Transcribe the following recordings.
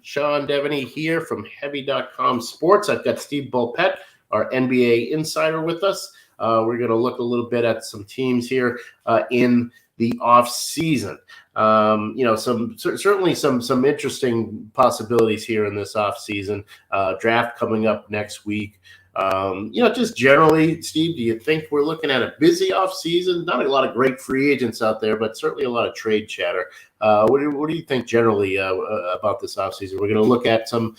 Sean Deveney here from Heavy.com Sports. I've got Steve Bulpett, our NBA insider, with us. We're going to look a little bit at some teams here in the offseason. Certainly some interesting possibilities here in this offseason. Draft coming up next week. Just generally, Steve, do you think we're looking at a busy offseason? Not a lot of great free agents out there, but certainly a lot of trade chatter. What do you think generally about this offseason? We're going to look at some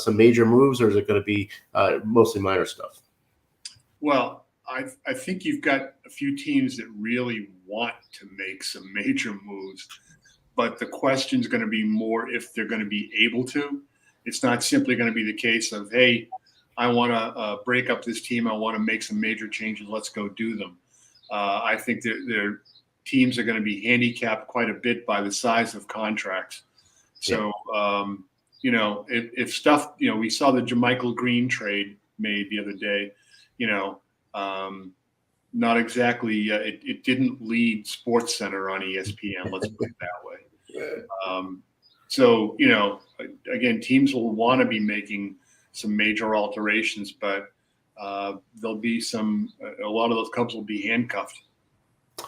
major moves, or is it going to be mostly minor stuff? Well, I think you've got a few teams that really want to make some major moves, but the question is going to be more if they're going to be able to. It's not simply going to be the case of, hey, I want to break up this team. I want to make some major changes. Let's go do them. I think their teams are going to be handicapped quite a bit by the size of contracts. So, if stuff, we saw the JaMychal Green trade made the other day, not exactly, it didn't lead SportsCenter on ESPN, let's put it that way. Again, teams will want to be making some major alterations, but there'll be a lot of those clubs will be handcuffed.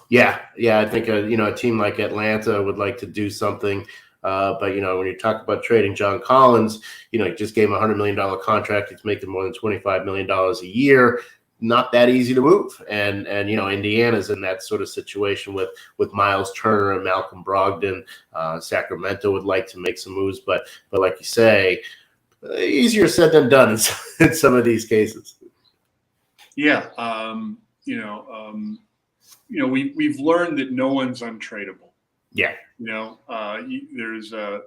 Yeah. I think a team like Atlanta would like to do something, but when you talk about trading John Collins, he just gave him a $100 million contract. He's making more than $25 million a year. Not that easy to move, and Indiana's in that sort of situation with Miles Turner and Malcolm Brogdon. Sacramento would like to make some moves, but like you say, easier said than done in some of these cases. Yeah, we've learned that no one's untradeable. Yeah, there's a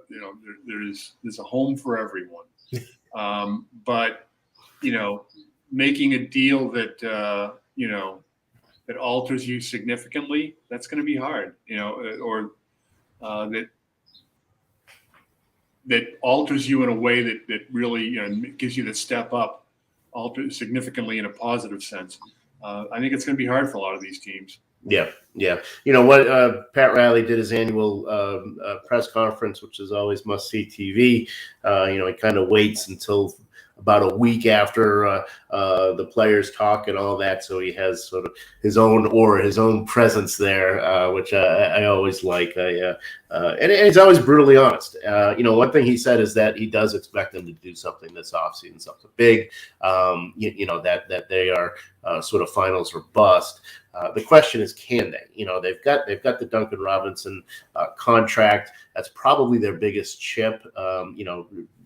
home for everyone, but making a deal that that alters you significantly, that's going to be hard. Or that alters you in a way that really gives you the step up, alters significantly in a positive sense. I think it's going to be hard for a lot of these teams. Yeah. Pat Riley did his annual press conference, which is always must-see TV. He kind of waits until about a week after the players talk and all that, so he has sort of his own presence there, which I always like. And he's always brutally honest. One thing he said is that he does expect them to do something this offseason, something big. That they are sort of finals or bust. The question is, can they? They've got the Duncan Robinson contract. That's probably their biggest chip.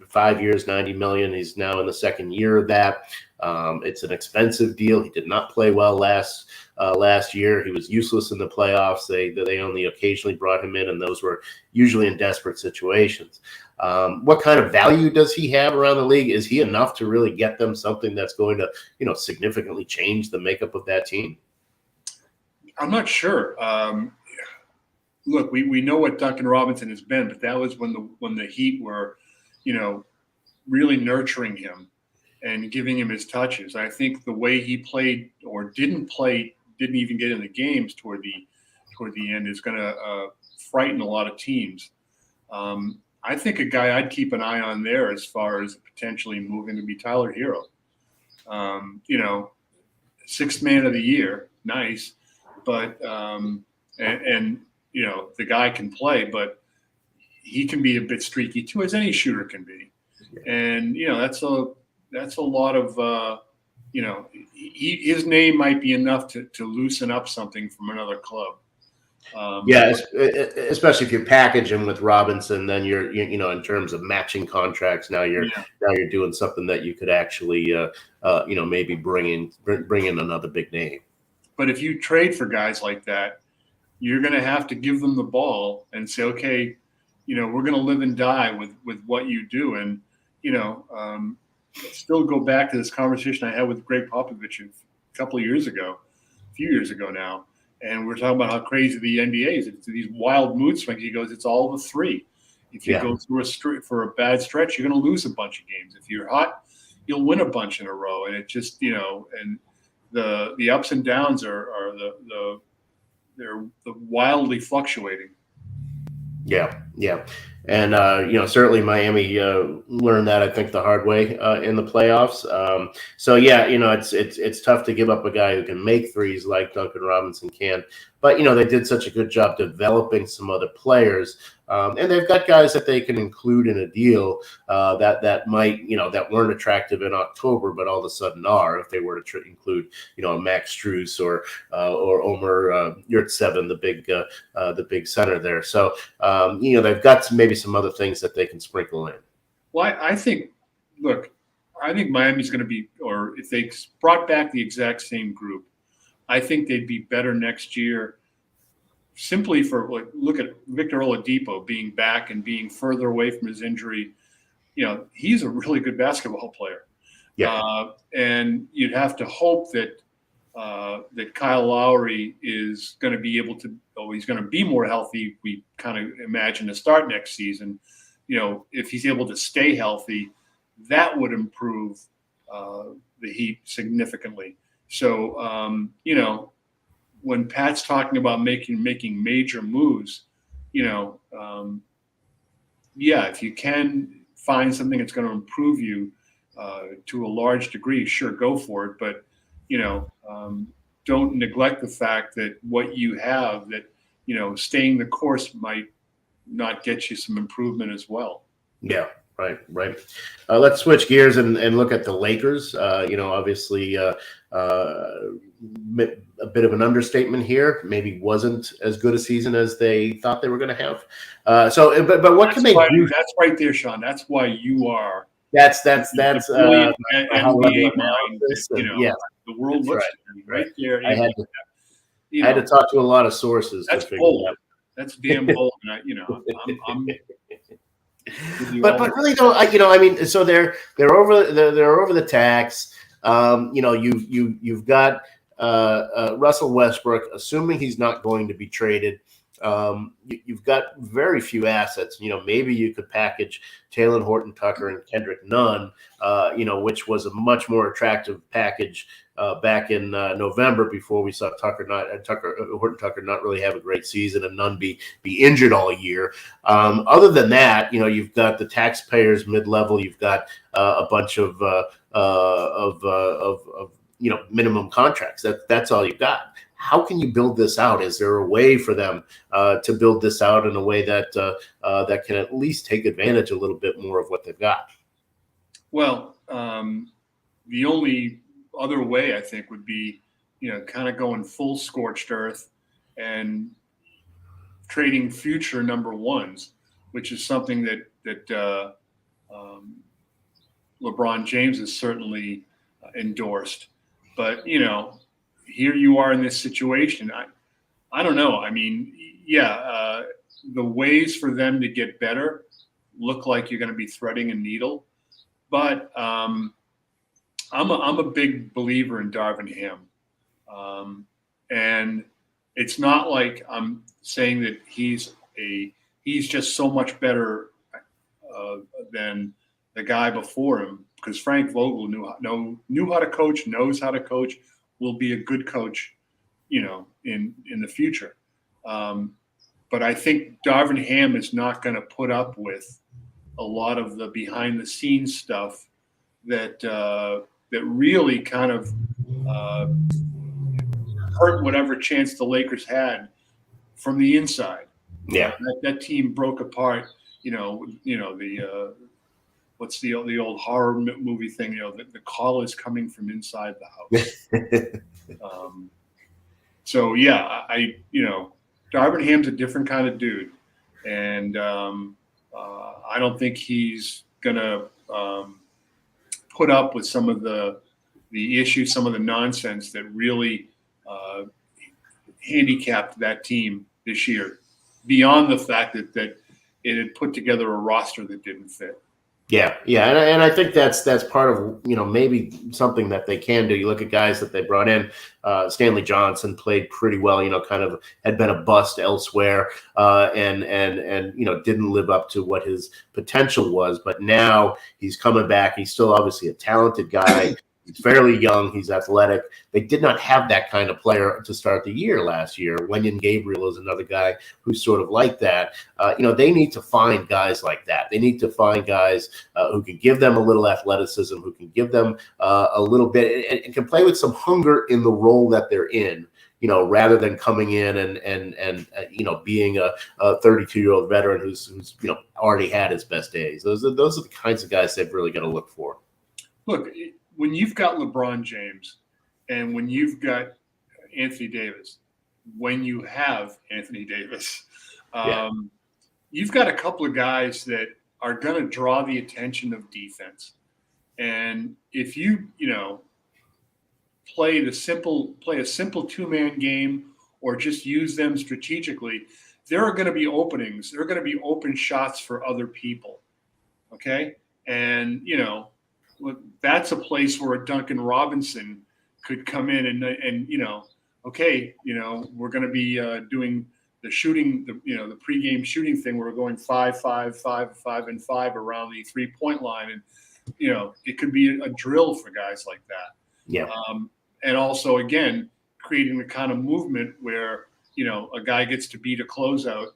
5 years, $90 million. He's now in the second year of that. It's an expensive deal. He did not play well last year. He was useless in the playoffs. They only occasionally brought him in, and those were usually in desperate situations. What kind of value does he have around the league? Is he enough to really get them something that's going to, significantly change the makeup of that team? I'm not sure. Look, we know what Duncan Robinson has been, but that was when the Heat were, really nurturing him and giving him his touches. I think the way he played or didn't even get in the games toward the end is going to frighten a lot of teams. I think a guy I'd keep an eye on there as far as potentially moving to be Tyler Hero. Sixth man of the year, nice, but the guy can play, but he can be a bit streaky too, as any shooter can be. And that's a lot of his name might be enough to loosen up something from another club. Especially if you package him with Robinson, then you're in terms of matching contracts. Now you're doing something that you could actually maybe bring in another big name. But if you trade for guys like that, you're going to have to give them the ball and say, okay, we're going to live and die with what you do. And, still go back to this conversation I had with Greg Popovich a few years ago now. And we're talking about how crazy the NBA is. It's these wild mood swings. He goes, it's all the three. If you go through for a bad stretch, you're going to lose a bunch of games. If you're hot, you'll win a bunch in a row. And it just, and the ups and downs are they're wildly fluctuating. Yeah, yeah, and certainly Miami learned that, I think, the hard way in the playoffs. So yeah, it's tough to give up a guy who can make threes like Duncan Robinson can, but they did such a good job developing some other players, and they've got guys that they can include in a deal that might that weren't attractive in October, but all of a sudden are if they were to include a Max Strus or Omer Yurtseven, the big center there. So. They've got maybe some other things that they can sprinkle in. Well, I think Miami's going to be, or if they brought back the exact same group, I think they'd be better next year. Simply for look at Victor Oladipo being back and being further away from his injury. He's a really good basketball player. Yeah. And you'd have to hope that Kyle Lowry is going to be able to, he's going to be more healthy. We kind of imagine to start next season. If he's able to stay healthy, that would improve the Heat significantly. So, when Pat's talking about making major moves, if you can find something that's going to improve you to a large degree, sure, go for it. But don't neglect the fact that what you have, that staying the course might not get you some improvement as well. Yeah, right. Let's switch gears and look at the Lakers. Obviously a bit of an understatement here. Maybe wasn't as good a season as they thought they were going to have. But what can they do? That's right there, Sean. That's why you are. That's NBA mind. Yeah. The world looks right there. I had to talk to a lot of sources. That's to figure bold. it out. That's damn bold. I'm but really though, so they're over the tax. You've got Russell Westbrook, assuming he's not going to be traded. You've got very few assets. Maybe you could package Talen Horton-Tucker and Kendrick Nunn, which was a much more attractive package back in November, before we saw Horton-Tucker not really have a great season and Nunn be injured all year. Other than that, you've got the taxpayers mid-level. You've got a bunch of minimum contracts. That's all you've got. How can you build this out? Is there a way for them to build this out in a way that that can at least take advantage a little bit more of what they've got? Well, the only other way, I think, would be, kind of going full scorched earth and trading future number ones, which is something that LeBron James has certainly endorsed. But, here you are in this situation. I don't know. I mean, the ways for them to get better look like you're going to be threading a needle. But I'm a big believer in Darvin Ham, and it's not like I'm saying that he's just so much better than the guy before him, because Frank Vogel knew how to coach, knows how to coach, will be a good coach, in the future. But I think Darvin Ham is not going to put up with a lot of the behind the scenes stuff that really kind of hurt whatever chance the Lakers had from the inside. Yeah, that team broke apart. What's the old horror movie thing? The call is coming from inside the house. So yeah, Darvin Ham's a different kind of dude, and I don't think he's gonna put up with some of the issues, some of the nonsense that really handicapped that team this year. Beyond the fact that it had put together a roster that didn't fit. Yeah, and I think that's part of maybe something that they can do. You look at guys that they brought in. Stanley Johnson played pretty well. Kind of had been a bust elsewhere, and didn't live up to what his potential was. But now he's coming back. He's still obviously a talented guy. He's fairly young. He's athletic. They did not have that kind of player to start the year last year. Wenyen Gabriel is another guy who's sort of like that. They need to find guys like that. They need to find guys who can give them a little athleticism, who can give them a little bit and can play with some hunger in the role that they're in. Rather than coming in and being a 32-year-old veteran who's already had his best days. Those are the kinds of guys they've really got to look for. Look, when you've got LeBron James and when you've got Anthony Davis, when you have Anthony Davis, you've got a couple of guys that are going to draw the attention of defense. And if you play a simple 2-man game or just use them strategically, there are going to be openings. There are going to be open shots for other people. Okay. And, that's a place where a Duncan Robinson could come in and we're going to be doing the shooting, the pregame shooting thing where we're going 5, 5, 5, 5, and 5 around the 3-point line. And, it could be a drill for guys like that. Yeah. And also, again, creating the kind of movement where, a guy gets to beat a closeout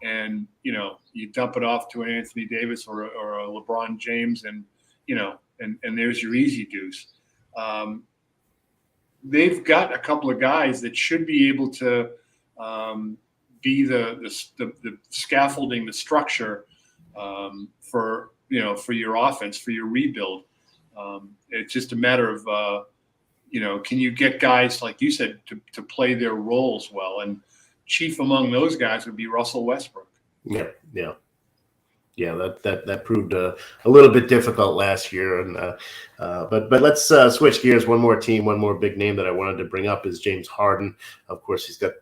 and, you dump it off to an Anthony Davis or a LeBron James and there's your easy deuce. They've got a couple of guys that should be able to be the scaffolding, the structure for your offense, for your rebuild. It's just a matter of, can you get guys, like you said, to play their roles well? And chief among those guys would be Russell Westbrook. Yeah. That proved a little bit difficult last year, and but let's switch gears. One more team, one more big name that I wanted to bring up is James Harden. Of course, he's got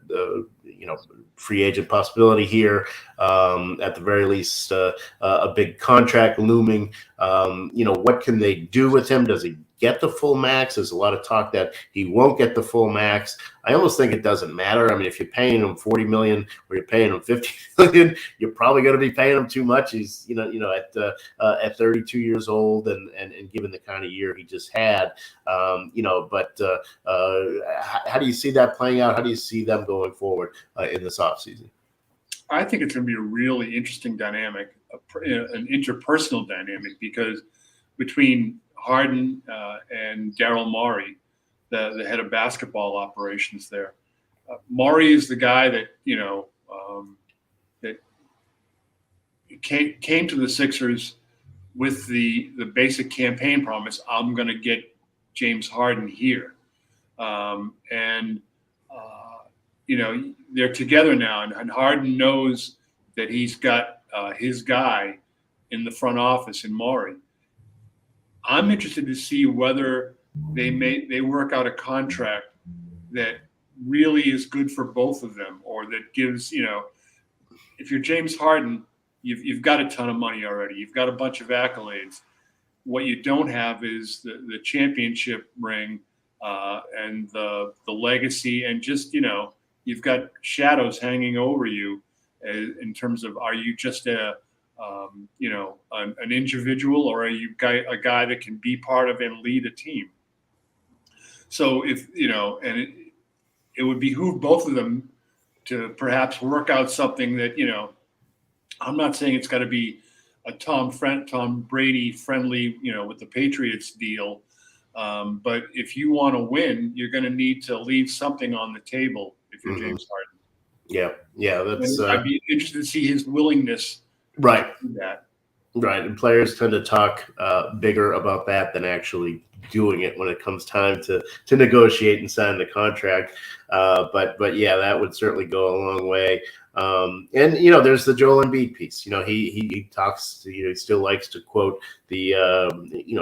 free agent possibility here. At the very least, a big contract looming. What can they do with him? Does he get the full max? There's a lot of talk that he won't get the full max. I almost think it doesn't matter. I mean, if you're paying him $40 million or you're paying him $50 million, you're probably going to be paying him too much. He's at 32 years old and given the kind of year he just had, But how do you see that playing out? How do you see them going forward in this offseason? I think it's going to be a really interesting dynamic, an interpersonal dynamic, because between Harden and Daryl Morey, the head of basketball operations there. Morey is the guy that that came to the Sixers with the basic campaign promise: I'm going to get James Harden here, they're together now, and Harden knows that he's got his guy in the front office in Morey. I'm interested to see whether they work out a contract that really is good for both of them, or that gives, if you're James Harden, you've got a ton of money already. You've got a bunch of accolades. What you don't have is the championship ring and the legacy, and just, you've got shadows hanging over you in terms of, are you just an individual, or are you a guy that can be part of and lead a team? So if, and it would behoove both of them to perhaps work out something that, I'm not saying it's got to be a Tom Brady friendly, with the Patriots deal. But if you want to win, you're going to need to leave something on the table if you're James Harden. Yeah. That's. I'd be interested to see his willingness. Right. To do that. Right. And players tend to talk bigger about that than actually doing it when it comes time to negotiate and sign the contract. But yeah, that would certainly go a long way. And there's the Joel Embiid piece. He talks. He still likes to quote the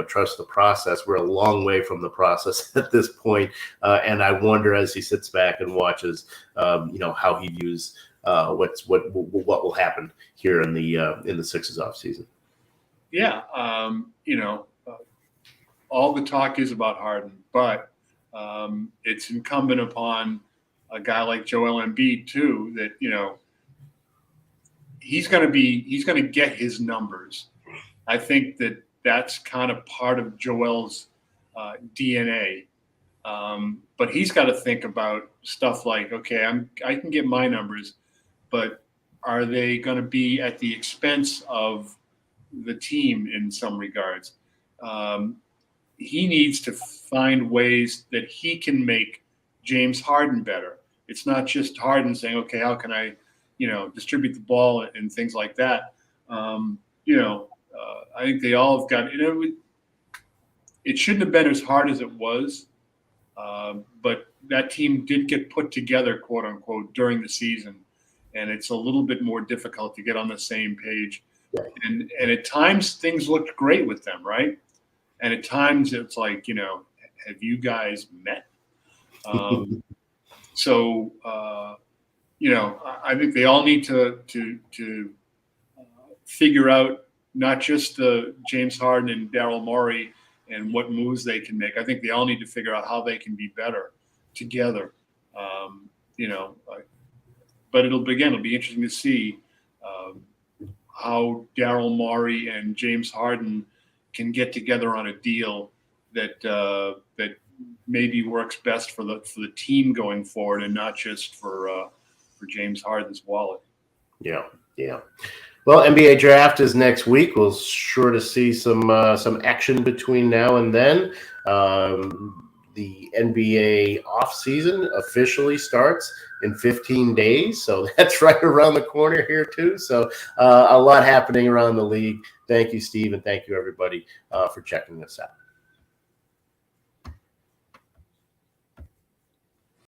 trust the process. We're a long way from the process at this point, and I wonder, as he sits back and watches, how he views what will happen here in the Sixers offseason. Yeah, all the talk is about Harden, but it's incumbent upon a guy like Joel Embiid too that he's going to get his numbers. I think that's kind of part of Joel's DNA. But he's got to think about stuff like, okay, I can get my numbers, but are they going to be at the expense of the team in some regards? He needs to find ways that he can make James Harden better. It's not just Harden saying, okay, how can I, distribute the ball and things like that. I think they all have got, it shouldn't have been as hard as it was. But that team did get put together, quote unquote, during the season. And it's a little bit more difficult to get on the same page. Right. And at times things looked great with them, right? And at times it's like, have you guys met? I think they all need to figure out not just the James Harden and Daryl Morey and what moves they can make. I think they all need to figure out how they can be better together. But it'll be interesting to see how Daryl Morey and James Harden can get together on a deal that maybe works best for the team going forward, and not just for James Harden's wallet. Yeah. Well, NBA draft is next week. We'll sure to see some action between now and then. The NBA offseason officially starts in 15 days, so that's right around the corner here too. So a lot happening around the league. Thank you, Steve, and thank you, everybody, for checking this out.